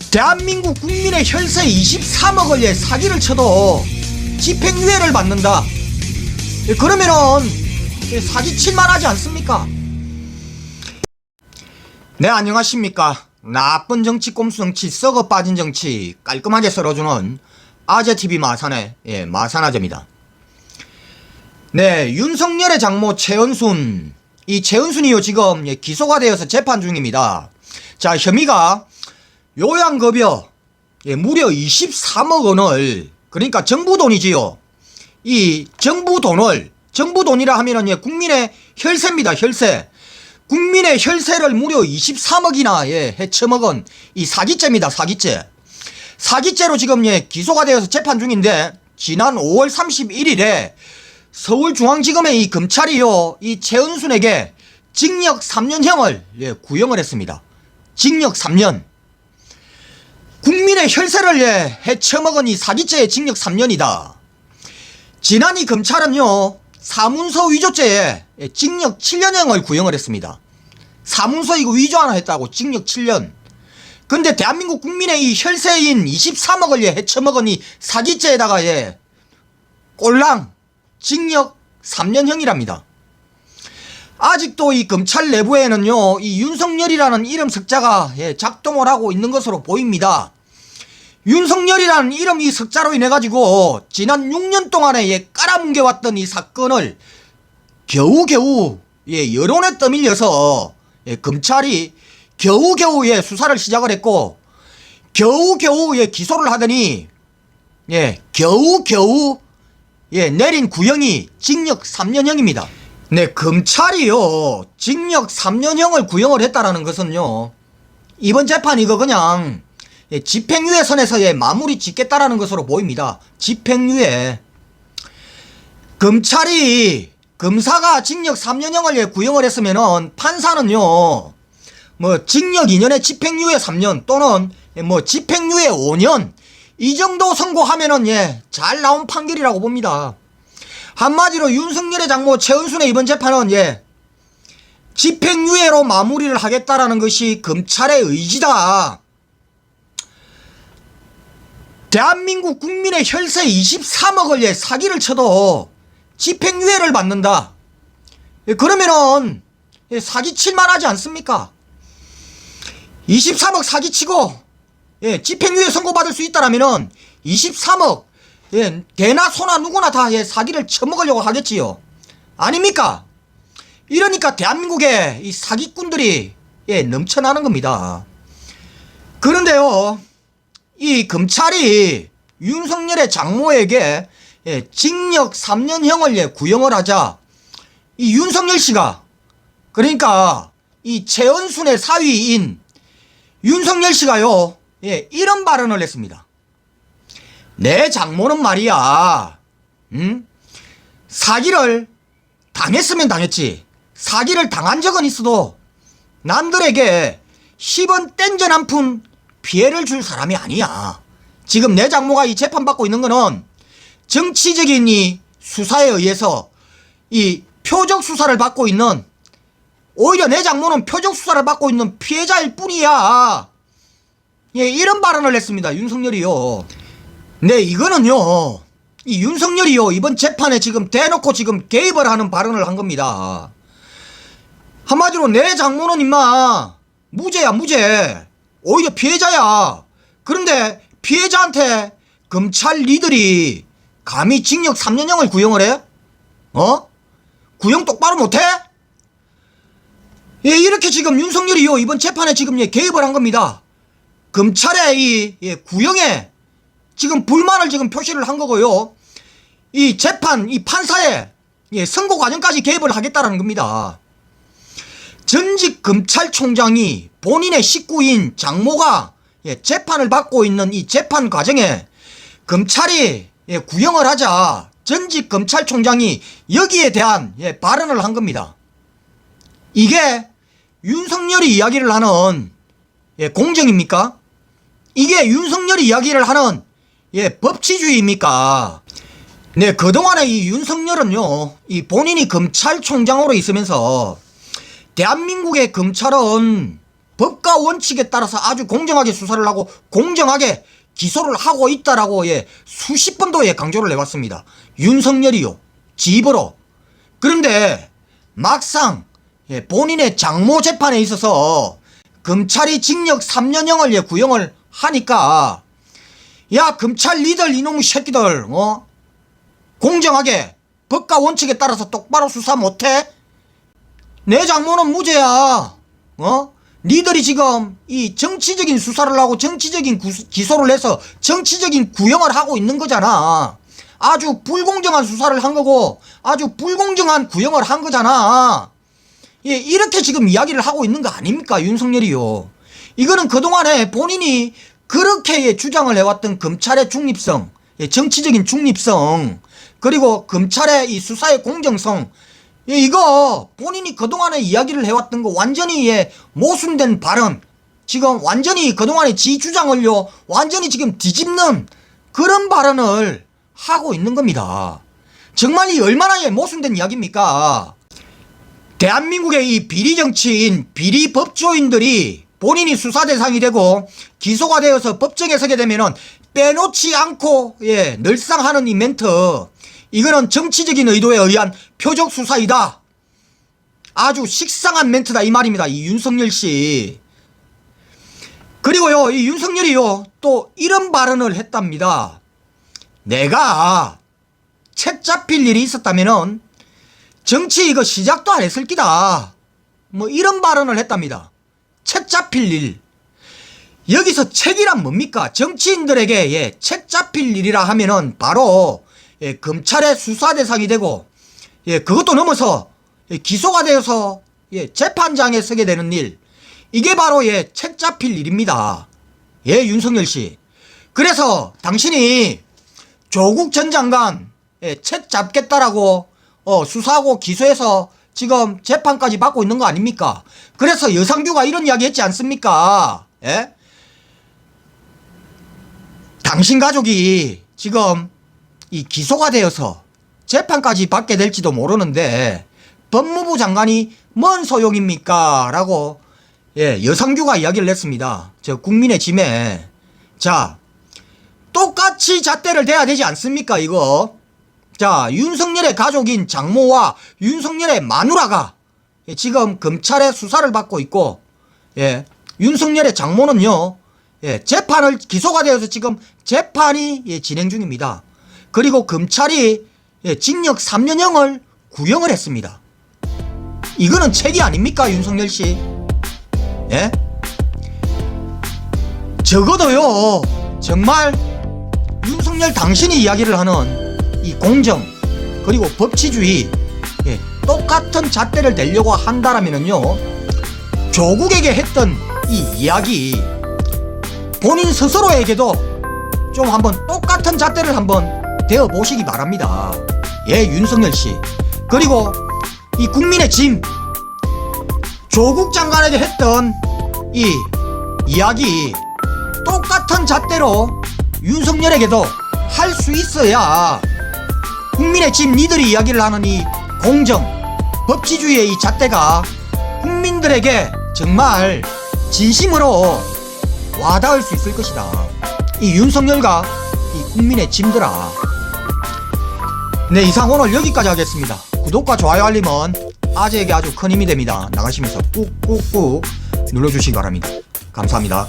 대한민국 국민의 혈세 23억을 사기를 쳐도 집행유예를 받는다. 그러면은 사기칠만 하지 않습니까? 네, 안녕하십니까. 나쁜 정치, 꼼수 정치, 썩어 빠진 정치 깔끔하게 썰어주는 아재TV 마산의 마산아재입니다. 네, 윤석열의 장모 최은순, 이 최은순이요 지금 기소가 되어서 재판 중입니다. 자, 혐의가 요양급여 무려 23억 원을, 그러니까 정부 돈이지요. 이 정부 돈이라 하면은 국민의 혈세입니다. 혈세. 국민의 혈세를 무려 23억이나 해쳐먹은 이 사기죄입니다. 사기죄로 지금 기소가 되어서 재판 중인데, 지난 5월 31일에 서울중앙지검의 이 검찰이요 이 최은순에게 징역 3년형을 구형을 했습니다. 징역 3년. 국민의 혈세를 해쳐먹은 이 사기죄의 징역 3년이다. 지난 이 검찰은요 사문서 위조죄에 징역 7년형을 구형을 했습니다. 사문서 이거 위조 하나 했다고 징역 7년. 근데 대한민국 국민의 이 혈세인 23억을 해쳐먹은 이 사기죄에다가 꼴랑 징역 3년형이랍니다. 아직도 이 검찰 내부에는요 이 윤석열이라는 이름 석자가 작동을 하고 있는 것으로 보입니다. 윤석열이라는 이름 이 석자로 인해 가지고 지난 6년 동안에 깔아뭉개왔던 이 사건을 겨우겨우 여론에 떠밀려서 검찰이 겨우겨우 수사를 시작을 했고, 겨우겨우 기소를 하더니 겨우겨우 내린 구형이 징역 3년형입니다. 네, 검찰이요 징역 3년형을 구형을 했다라는 것은요 이번 재판 이거 그냥 집행유예 선에서의 마무리 짓겠다라는 것으로 보입니다. 집행유예. 검사가 징역 3년형을 구형을 했으면은 판사는요 뭐 징역 2년에 집행유예 3년 또는 뭐 집행유예 5년 이 정도 선고하면은 잘 나온 판결이라고 봅니다. 한마디로 윤석열의 장모 최은순의 이번 재판은 집행유예로 마무리를 하겠다라는 것이 검찰의 의지다. 대한민국 국민의 혈세 23억을 사기를 쳐도 집행유예를 받는다. 그러면은 사기칠만 하지 않습니까? 23억 사기치고 집행유예 선고받을 수 있다라면은 23억 개나 소나 누구나 다 사기를 쳐먹으려고 하겠지요. 아닙니까? 이러니까 대한민국에 이 사기꾼들이 넘쳐나는 겁니다. 그런데요 이 검찰이 윤석열의 장모에게 징역 3년형을 구형을 하자 이 윤석열 씨가, 그러니까 이 최은순의 사위인 윤석열 씨가요 이런 발언을 했습니다. 내 장모는 말이야 사기를 당했으면 당했지, 사기를 당한 적은 있어도 남들에게 10원 땡전 한 푼 피해를 줄 사람이 아니야. 지금 내 장모가 이 재판받고 있는 거는 정치적인 이 수사에 의해서 이 표적 수사를 받고 있는, 오히려 내 장모는 표적 수사를 받고 있는 피해자일 뿐이야. 이런 발언을 했습니다. 윤석열이요. 네, 이거는요 이 윤석열이요 이번 재판에 지금 대놓고 지금 개입을 하는 발언을 한 겁니다. 한마디로 내 장모는 임마 무죄야, 무죄. 오히려 피해자야. 그런데 피해자한테 검찰 니들이 감히 징역 3년형을 구형을 해? 구형 똑바로 못해? 이렇게 지금 윤석열이요 이번 재판에 지금 개입을 한 겁니다. 검찰의 이 구형에 지금 불만을 지금 표시를 한 거고요. 이 재판 이 판사의 선고 과정까지 개입을 하겠다라는 겁니다. 전직 검찰총장이 본인의 식구인 장모가 재판을 받고 있는 이 재판 과정에 검찰이 구형을 하자 전직 검찰총장이 여기에 대한 발언을 한 겁니다. 이게 윤석열이 이야기를 하는 공정입니까? 이게 윤석열이 이야기를 하는 법치주의입니까? 네, 그동안에 이 윤석열은요 이 본인이 검찰총장으로 있으면서 대한민국의 검찰은 법과 원칙에 따라서 아주 공정하게 수사를 하고 공정하게 기소를 하고 있다라고 수십 번도 강조를 해왔습니다. 윤석열이요. 집으로. 그런데 막상 본인의 장모 재판에 있어서 검찰이 징역 3년형을 구형을 하니까 야 검찰 니들 이놈의 새끼들 공정하게 법과 원칙에 따라서 똑바로 수사 못해? 내 장모는 무죄야. 니들이 지금 이 정치적인 수사를 하고 정치적인 기소를 해서 정치적인 구형을 하고 있는 거잖아. 아주 불공정한 수사를 한 거고 아주 불공정한 구형을 한 거잖아. 이렇게 지금 이야기를 하고 있는 거 아닙니까 윤석열이요. 이거는 그동안에 본인이 그렇게 주장을 해왔던 검찰의 중립성, 정치적인 중립성, 그리고 검찰의 이 수사의 공정성, 이거 본인이 그동안에 이야기를 해왔던 거 완전히 모순된 발언, 지금 완전히 그동안의 지 주장을요 완전히 지금 뒤집는 그런 발언을 하고 있는 겁니다. 정말 이 얼마나 모순된 이야기입니까? 대한민국의 이 비리 정치인, 비리 법조인들이 본인이 수사 대상이 되고 기소가 되어서 법정에 서게 되면은 빼놓지 않고 늘상 하는 이 멘트, 이거는 정치적인 의도에 의한 표적 수사이다. 아주 식상한 멘트다 이 말입니다. 이 윤석열 씨. 그리고요 이 윤석열이요 또 이런 발언을 했답니다. 내가 책 잡힐 일이 있었다면은 정치 이거 시작도 안 했을 기다. 뭐 이런 발언을 했답니다. 책 잡힐 일. 여기서 책이란 뭡니까? 정치인들에게 책 잡힐 일이라 하면은 바로 검찰의 수사 대상이 되고 그것도 넘어서 기소가 되어서 재판장에 서게 되는 일, 이게 바로 책 잡힐 일입니다. 윤석열 씨. 그래서 당신이 조국 전 장관 책 잡겠다라고 수사하고 기소해서 지금 재판까지 받고 있는 거 아닙니까? 그래서 여상규가 이런 이야기 했지 않습니까? 당신 가족이 지금 이 기소가 되어서 재판까지 받게 될지도 모르는데 법무부 장관이 뭔 소용입니까? 라고 여상규가 이야기를 했습니다. 저 국민의 짐에. 자, 똑같이 잣대를 대야 되지 않습니까 이거? 자, 윤석열의 가족인 장모와 윤석열의 마누라가 지금 검찰의 수사를 받고 있고 윤석열의 장모는요 재판을 기소가 되어서 지금 재판이 진행 중입니다. 그리고 검찰이 징역 3년형을 구형을 했습니다. 이거는 책이 아닙니까 윤석열 씨? 적어도요 정말 윤석열 당신이 이야기를 하는 이 공정 그리고 법치주의 똑같은 잣대를 대려고 한다라면은요 조국에게 했던 이 이야기 본인 스스로에게도 좀 한번 똑같은 잣대를 한번 대어 보시기 바랍니다. 윤석열 씨. 그리고 이 국민의 짐 조국 장관에게 했던 이 이야기 똑같은 잣대로 윤석열에게도 할 수 있어야 국민의 짐 니들이 이야기를 하는 이 공정 법치주의의 이 잣대가 국민들에게 정말 진심으로 와닿을 수 있을 것이다. 이 윤석열과 이 국민의 짐들아. 네, 이상 오늘 여기까지 하겠습니다. 구독과 좋아요 알림은 아재에게 아주 큰 힘이 됩니다. 나가시면서 꾹꾹꾹 눌러주시기 바랍니다. 감사합니다.